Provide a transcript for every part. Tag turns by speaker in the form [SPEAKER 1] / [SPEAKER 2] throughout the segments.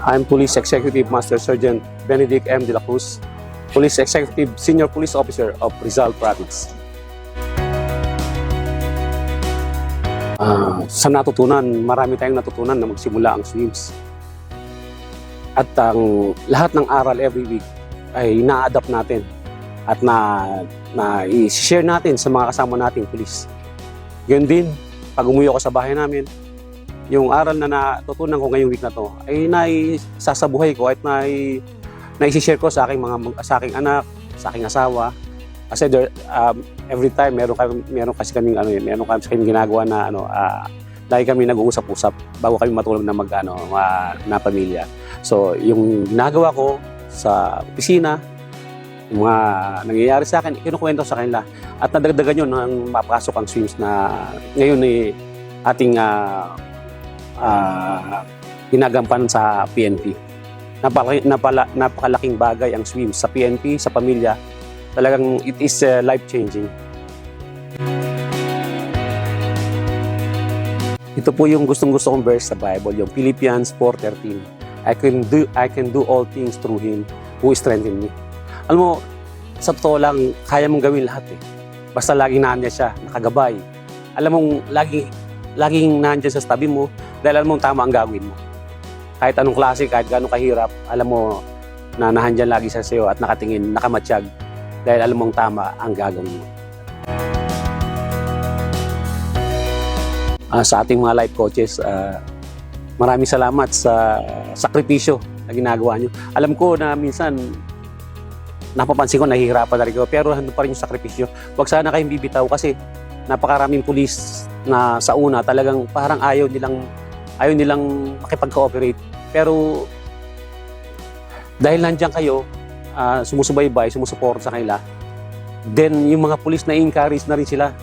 [SPEAKER 1] I'm Police Executive Master Sergeant Benedict M. De La Cruz, Police Executive Senior Police Officer of Rizal Province. Sa natutunan, marami tayong natutunan na magsimula ang swims. At ang lahat ng aral every week ay na-adapt natin at i-share natin sa mga kasama nating police. Ganyan din, pag umuwi ako sa bahay namin, yung aral na natutunan ko ngayong week na to ay naisasabuhay ko at naisishare ko sa aking anak, sa aking asawa. Kasi every time meron kasi kaming ginagawa na lagi kami nag-uusap-usap bago kami matulog na na pamilya. So yung ginagawa ko sa opisina, yung mga nangyayari sa akin, kinukwento sa kanila. At nadagdagan yun nang mapasok ang swims na ngayon ating ginagampanan sa PNP. Napakalaking bagay ang swims sa PNP, sa pamilya. Talagang it is life-changing. Ito po yung gustong-gusto kong verse sa Bible, yung Philippians 4:13. I can do all things through Him who strengthens me. Alam mo, sa totoo lang, kaya mong gawin lahat eh. Basta laging nandiyan siya, nakagabay. Alam mong laging nandiyan sa tabi mo dahil alam mong tama ang gagawin mo. Kahit anong klase, kahit gano'ng kahirap, alam mo na nandiyan lagi sa sayo at nakatingin, nakamatsyag dahil alam mong tama ang gagawin mo. Sa ating mga life coaches, maraming salamat sa sakripisyo na ginagawa nyo. Alam ko na minsan, napapansin ko, nahihirapan na rin ko, pero hando pa rin yung sakripisyo. Huwag sana kayong bibitaw kasi napakaraming pulis na sa una talagang parang ayaw nilang makipag-cooperate. Pero dahil nandiyan kayo, sumusubaybay, sumusuporta sa kanila, then yung mga pulis na encourage na rin sila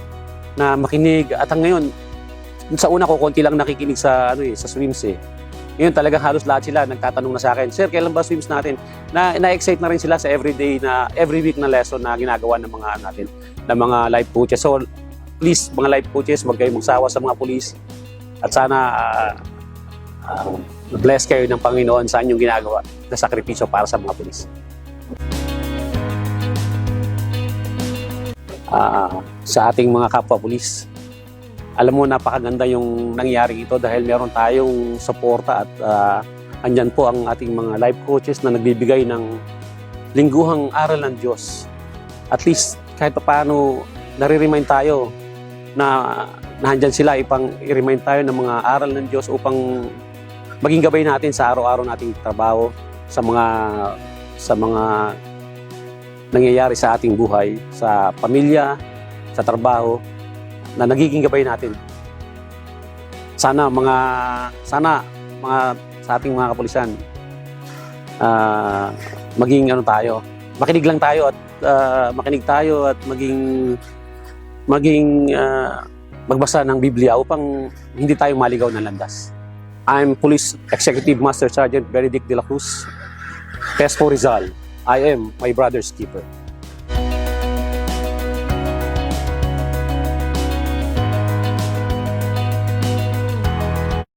[SPEAKER 1] na makinig. At ngayon, sa una ko, konti lang nakikinig sa swims eh. Ngayon talagang halos lahat sila nagtatanong na sa akin, "Sir, kailan ba swims natin?" Na-excite na rin sila sa every week na lesson na ginagawa ng mga life coaches. So please, mga life coaches, huwag kayong magsawa sa mga pulis. At sana bless kayo ng Panginoon sa inyong ginagawa na sakripisyo para sa mga pulis. Sa ating mga kapwa-pulis, alam mo, napakaganda yung nangyari ito dahil meron tayong suporta at andyan po ang ating mga life coaches na nagbibigay ng lingguhang aral ng Diyos. At least kahit paano nare-remind tayo na nandyan sila, i-remind tayo ng mga aral ng Diyos upang maging gabay natin sa araw-araw nating trabaho, sa mga nangyayari sa ating buhay, sa pamilya, sa trabaho, na nagiging gabay natin. Sana sa ating mga kapulisan, maging makinig lang tayo at magbasa ng Biblia upang hindi tayo maligaw ng landas. I'm Police Executive Master Sergeant Benedict De La Cruz, Pesco Rizal. I am my brother's keeper.